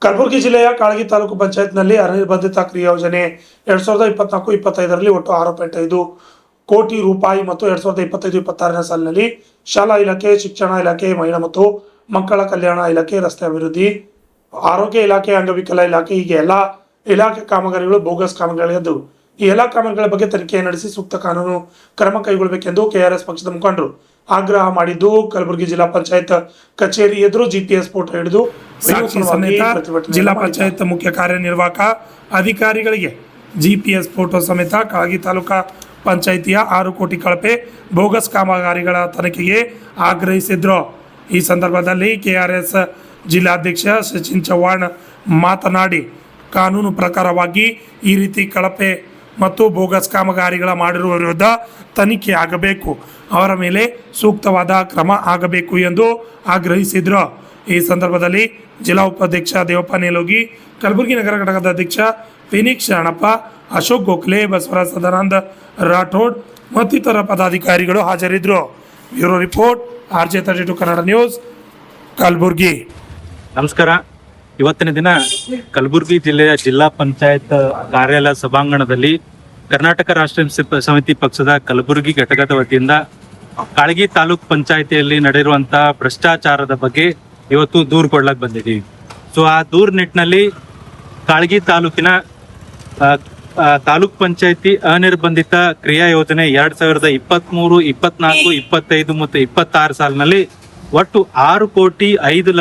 ಕಲಬುರಗಿ ಜಿಲ್ಲೆಯ ಕಾಳಗಿ ತಾಲೂಕು ಪಂಚಾಯತ್ನಲ್ಲಿ ಅನಿರ್ಬಂಧಿತ ಕ್ರಿಯಾ ಯೋಜನೆ 2024-25ರಲ್ಲಿ ಒಟ್ಟು 6.5 ಕೋಟಿ ರೂಪಾಯಿ ಮತ್ತು 2025-26ನೇ ಸಾಲಿನಲ್ಲಿ ಶಾಲಾ ಇಲಾಖೆ, ಶಿಕ್ಷಣ ಇಲಾಖೆ, ಮಹಿಳಾ ಮತ್ತು ಮಕ್ಕಳ ಕಲ್ಯಾಣ ಇಲಾಖೆ, ರಸ್ತೆ ಅಭಿವೃದ್ಧಿ, ಆರೋಗ್ಯ ಇಲಾಖೆ, ಅಂಗವಿಕಲ ಇಲಾಖೆ ಹೀಗೆ ಎಲ್ಲ ಇಲಾಖೆ ಕಾಮಗಾರಿಗಳು ಬೋಗಸ್ ಕಾಮಗಾರಿಯಾದ್ದು. ಈ ಎಲ್ಲ ಕಾಮಗಾರಿಗಳ ಬಗ್ಗೆ ತನಿಖೆ ನಡೆಸಿ ಸೂಕ್ತ ಕಾನೂನು ಕ್ರಮ ಕೈಗೊಳ್ಳಬೇಕೆಂದು ಕೆಆರ್ಎಸ್ ಪಕ್ಷದ ಮುಖಂಡರು ಆಗ್ರಹ ಮಾಡಿದ್ದು, ಕಲಬುರಗಿ ಜಿಲ್ಲಾ ಪಂಚಾಯತ್ ಕಚೇರಿ ಎದುರು ಜಿಪಿಎಸ್ ಫೋಟೋ ಹಿಡಿದು ಜಿಲ್ಲಾ ಪಂಚಾಯತ್ ಮುಖ್ಯ ಕಾರ್ಯನಿರ್ವಾಹಕ ಅಧಿಕಾರಿಗಳಿಗೆ ಜಿಪಿಎಸ್ ಫೋಟೋ ಸಮೇತ ಕಾಳಗಿ ತಾಲೂಕಾ ಪಂಚಾಯಿತಿಯ 6 ಕೋಟಿ ಕಳಪೆ ಬೋಗಸ್ ಕಾಮಗಾರಿಗಳ ತನಿಖೆಗೆ ಆಗ್ರಹಿಸಿದ್ರು. ಈ ಸಂದರ್ಭದಲ್ಲಿ ಕೆಆರ್ಎಸ್ ಜಿಲ್ಲಾಧ್ಯಕ್ಷ ಸಚಿನ್ ಚವ್ಹಾಣ್ ಮಾತನಾಡಿ, ಕಾನೂನು ಪ್ರಕಾರವಾಗಿ ಈ ರೀತಿ ಕಳಪೆ ಮತ್ತು ಬೋಗಸ್ ಕಾಮಗಾರಿಗಳ ಮಾಡಿರುವ ವಿರುದ್ಧ ತನಿಖೆ ಆಗಬೇಕು, ಅವರ ಮೇಲೆ ಸೂಕ್ತವಾದ ಕ್ರಮ ಆಗಬೇಕು ಎಂದು ಆಗ್ರಹಿಸಿದ್ರು. ಈ ಸಂದರ್ಭದಲ್ಲಿ ಜಿಲ್ಲಾ ಉಪಾಧ್ಯಕ್ಷ ದೇವಪ್ಪ ನೇಲೋಗಿ, ಕಲಬುರಗಿ ನಗರ ಘಟಕದ ಅಧ್ಯಕ್ಷ ಫಿನಿಕ್ಸ್ ಶರಣಪ್ಪ, ಅಶೋಕ್ ಗೋಖಲೆ, ಬಸವರಾಜ್ ಸದಾನಂದ ರಾಠೋಡ್ ಮತ್ತಿತರ ಪದಾಧಿಕಾರಿಗಳು ಹಾಜರಿದ್ದರು. Bureau report, RJ32 Kannada news, Kalaburagi. ನಮಸ್ಕಾರ. ಇವತ್ತಿನ ದಿನ ಕಲಬುರಗಿ ಜಿಲ್ಲೆಯ ಜಿಲ್ಲಾ ಪಂಚಾಯತ್ ಕಾರ್ಯಾಲಯ ಸಭಾಂಗಣದಲ್ಲಿ ಕರ್ನಾಟಕ ರಾಷ್ಟ್ರ ಸಮಿತಿ ಪಕ್ಷದ ಕಲಬುರಗಿ ಘಟಕದ ವತಿಯಿಂದ ಕಾಳಗಿ ತಾಲೂಕ್ ಪಂಚಾಯತಿಯಲ್ಲಿ ನಡೆದಿರುವಂತಹ ಭ್ರಷ್ಟಾಚಾರದ ಬಗ್ಗೆ ಇವತ್ತು ದೂರು ಕೊಡ್ಲಕ್ಕೆ ಬಂದಿದ್ದೀವಿ. ಸೊ ಆ ದೂರ ನಿಟ್ಟಿನಲ್ಲಿ ಕಾಳಗಿ ತಾಲೂಕಿನ ತಾಲೂಕ್ ಪಂಚಾಯತಿ ಅನಿರ್ಬಂಧಿತ ಕ್ರಿಯಾ ಯೋಜನೆ 2023, 24, 25 ಮತ್ತು 26 ಸಾಲಿನಲ್ಲಿ ಒಟ್ಟು 6,50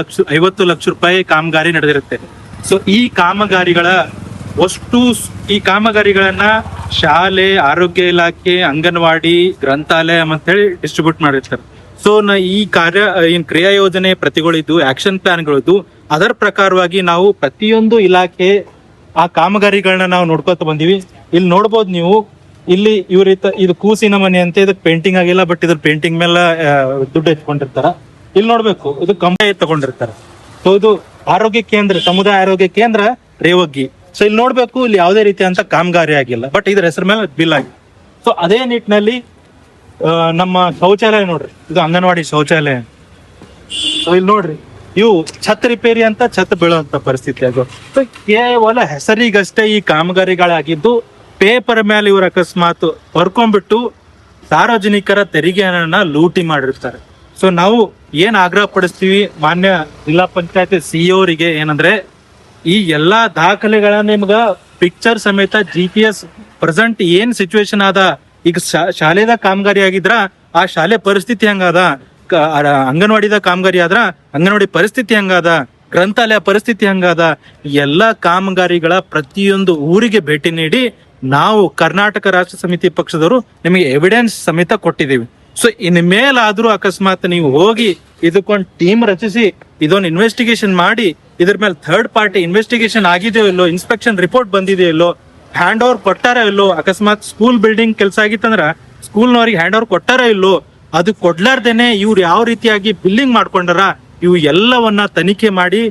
ಲಕ್ಷ ರೂಪಾಯಿ ಕಾಮಗಾರಿ ನಡೆದಿರುತ್ತೆ. ಸೊ ಈ ಕಾಮಗಾರಿಗಳನ್ನ ಶಾಲೆ, ಆರೋಗ್ಯ ಇಲಾಖೆ, ಅಂಗನವಾಡಿ, ಗ್ರಂಥಾಲಯ ಅಂತೇಳಿ ಡಿಸ್ಟ್ರಿಬ್ಯೂಟ್ ಮಾಡಿರ್ತಾರೆ. ಸೊ ಈ ಕ್ರಿಯಾ ಯೋಜನೆ ಪ್ರತಿಗಳಿದ್ದು, ಆಕ್ಷನ್ ಪ್ಲಾನ್ಗಳಿದ್ದು, ಅದರ ಪ್ರಕಾರವಾಗಿ ನಾವು ಪ್ರತಿಯೊಂದು ಇಲಾಖೆ ಆ ಕಾಮಗಾರಿಗಳನ್ನ ನಾವು ನೋಡ್ಕೊತ ಬಂದೀವಿ. ಇಲ್ಲಿ ನೋಡ್ಬೋದು ನೀವು, ಇಲ್ಲಿ ಇದು ಕೂಸಿನ ಮನೆ ಅಂತ, ಇದಕ್ಕೆ ಪೇಂಟಿಂಗ್ ಆಗಿಲ್ಲ, ಬಟ್ ಇದ್ರ ಪೇಂಟಿಂಗ್ ಮೇಲೆ ದುಡ್ಡು ಎತ್ಕೊಂಡಿರ್ತಾರ. ಇಲ್ಲಿ ನೋಡ್ಬೇಕು, ಇದು ಕಂಬ ತಗೊಂಡಿರ್ತಾರೆ. ಸೊ ಇದು ಆರೋಗ್ಯ ಕೇಂದ್ರ, ಸಮುದಾಯ ಆರೋಗ್ಯ ಕೇಂದ್ರ ರೇವಗ್ಗಿ. ಸೊ ಇಲ್ಲಿ ನೋಡ್ಬೇಕು, ಇಲ್ಲಿ ಯಾವುದೇ ರೀತಿ ಅಂತ ಕಾಮಗಾರಿ ಆಗಿಲ್ಲ, ಬಟ್ ಇದ್ರ ಹೆಸರು ಮೇಲೆ ಬಿಲ್ ಆಗಿದೆ. ಸೊ ಅದೇ ನಿಟ್ಟಿನಲ್ಲಿ ನಮ್ಮ ಶೌಚಾಲಯ ನೋಡ್ರಿ, ಇದು ಅಂಗನವಾಡಿ ಶೌಚಾಲಯ. ಸೊ ಇಲ್ಲಿ ನೋಡ್ರಿ, ಇವು ಛತ್ ರಿಪೇರಿ ಅಂತ ಛತ್ ಬೀಳುವಂತ ಪರಿಸ್ಥಿತಿ ಅದು. ಸೊ ಕೇವಲ ಹೆಸರಿಗಷ್ಟೇ ಈ ಕಾಮಗಾರಿಗಳಾಗಿದ್ದು, ಪೇಪರ್ ಮೇಲೆ ಇವರು ಅಕಸ್ಮಾತ್ ಬರ್ಕೊಂಡ್ಬಿಟ್ಟು ಸಾರ್ವಜನಿಕರ ತೆರಿಗೆಯನ್ನ ಲೂಟಿ ಮಾಡಿರ್ತಾರೆ. ಸೊ ನಾವು ಏನ್ ಆಗ್ರಹ ಪಡಿಸ್ತೀವಿ ಮಾನ್ಯ ಜಿಲ್ಲಾ ಪಂಚಾಯತ್ CEO ಅವರಿಗೆ ಏನಂದ್ರೆ, ಈ ಎಲ್ಲಾ ದಾಖಲೆಗಳನ್ನ ನಿಮ್ಗ ಪಿಕ್ಚರ್ ಸಮೇತ GPS ಪ್ರೆಸೆಂಟ್ ಏನ್ ಸಿಚುವೇಶನ್ ಆದ, ಈಗ ಶಾಲೆದ ಕಾಮಗಾರಿ ಆಗಿದ್ರ ಆ ಶಾಲೆ ಪರಿಸ್ಥಿತಿ ಹೆಂಗಾದ, ಅಂಗನವಾಡಿದ ಕಾಮಗಾರಿ ಆದ್ರ ಅಂಗನವಾಡಿ ಪರಿಸ್ಥಿತಿ ಹೆಂಗಾದ, ಗ್ರಂಥಾಲಯ ಪರಿಸ್ಥಿತಿ ಹೆಂಗಾದ, ಎಲ್ಲಾ ಕಾಮಗಾರಿಗಳ ಪ್ರತಿಯೊಂದು ಊರಿಗೆ ಭೇಟಿ ನೀಡಿ ನಾವು ಕರ್ನಾಟಕ ರಾಷ್ಟ್ರ ಸಮಿತಿ ಪಕ್ಷದವರು ನಿಮಗೆ ಎವಿಡೆನ್ಸ್ ಸಮೇತ ಕೊಟ್ಟಿದ್ದೀವಿ. ಸೊ ಇನ್ ಮೇಲಾದ್ರೂ ಅಕಸ್ಮಾತ್ ನೀವು ಹೋಗಿ ಇದಕ್ಕೊಂದು ಟೀಮ್ ರಚಿಸಿ ಇದೊಂದು ಇನ್ವೆಸ್ಟಿಗೇಷನ್ ಮಾಡಿ, ಇದ್ರ ಮೇಲೆ ಥರ್ಡ್ ಪಾರ್ಟಿ ಇನ್ವೆಸ್ಟಿಗೇಷನ್ ಆಗಿದೆಯೋ ಇಲ್ಲೋ, ಇನ್ಸ್ಪೆಕ್ಷನ್ ರಿಪೋರ್ಟ್ ಬಂದಿದೆಯೋ ಇಲ್ಲೋ, ಹ್ಯಾಂಡ್ ಓವರ್ ಕೊಟ್ಟಾರೋ ಇಲ್ಲೋ, ಅಕಸ್ಮಾತ್ ಸ್ಕೂಲ್ ಬಿಲ್ಡಿಂಗ್ ಕೆಲಸ ಆಗಿತ್ತಂದ್ರ ಸ್ಕೂಲ್ನವ್ರಿಗೆ ಹ್ಯಾಂಡ್ ಓವರ್ ಕೊಟ್ಟಾರೋ ಇಲ್ಲೋ, ಅದು ಕೊಡ್ಲಾರ್ದೇನೆ ಇವ್ರು ಯಾವ ರೀತಿಯಾಗಿ ಬಿಲ್ಲಿಂಗ್ ಮಾಡ್ಕೊಂಡಾರ, ಇವು ಎಲ್ಲವನ್ನ ತನಿಖೆ ಮಾಡಿ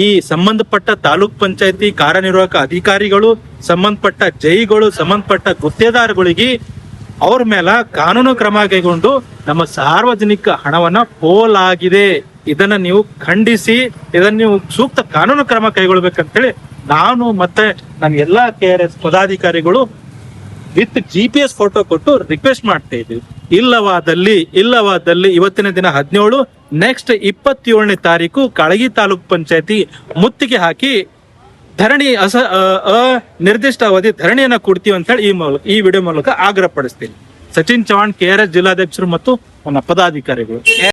ಈ ಸಂಬಂಧಪಟ್ಟ ತಾಲೂಕ್ ಪಂಚಾಯತಿ ಕಾರ್ಯನಿರ್ವಾಹಕ ಅಧಿಕಾರಿಗಳು, ಸಂಬಂಧಪಟ್ಟ ಜೈಗಳು, ಸಂಬಂಧಪಟ್ಟ ಗುತ್ತೇದಾರಗಳಿಗೆ ಅವ್ರ ಮೇಲೆ ಕಾನೂನು ಕ್ರಮ ಕೈಗೊಂಡು ನಮ್ಮ ಸಾರ್ವಜನಿಕ ಹಣವನ್ನ ಪೋಲಾಗಿದೆ, ಇದನ್ನ ನೀವು ಖಂಡಿಸಿ ಇದನ್ನ ನೀವು ಸೂಕ್ತ ಕಾನೂನು ಕ್ರಮ ಕೈಗೊಳ್ಬೇಕಂತೇಳಿ ನಾನು ಮತ್ತೆ ನನ್ನ ಎಲ್ಲಾ KRS ಪದಾಧಿಕಾರಿಗಳು ವಿತ್ GPS ಫೋಟೋ ಕೊಟ್ಟು ರಿಕ್ವೆಸ್ಟ್ ಮಾಡ್ತಾ ಇದ್ದೀವಿ. ಇಲ್ಲವಾದಲ್ಲಿ ಇವತ್ತಿನ ದಿನ 17, ನೆಕ್ಸ್ಟ್ 27ನೇ ತಾರೀಕು ಕಾಳಗಿ ತಾಲೂಕ್ ಪಂಚಾಯತಿ ಮುತ್ತಿಗೆ ಹಾಕಿ ಧರಣಿ ನಿರ್ದಿಷ್ಟ ಅವಧಿ ಧರಣಿಯನ್ನ ಕೊಡ್ತೀವಿ ಅಂತ ಹೇಳಿ ಈ ವಿಡಿಯೋ ಮೂಲಕ ಆಗ್ರಹ ಪಡಿಸ್ತೀನಿ. ಸಚಿನ್ ಚವ್ಹಾಣ್, KRS ಜಿಲ್ಲಾಧ್ಯಕ್ಷರು ಮತ್ತು ನನ್ನ ಪದಾಧಿಕಾರಿಗಳು.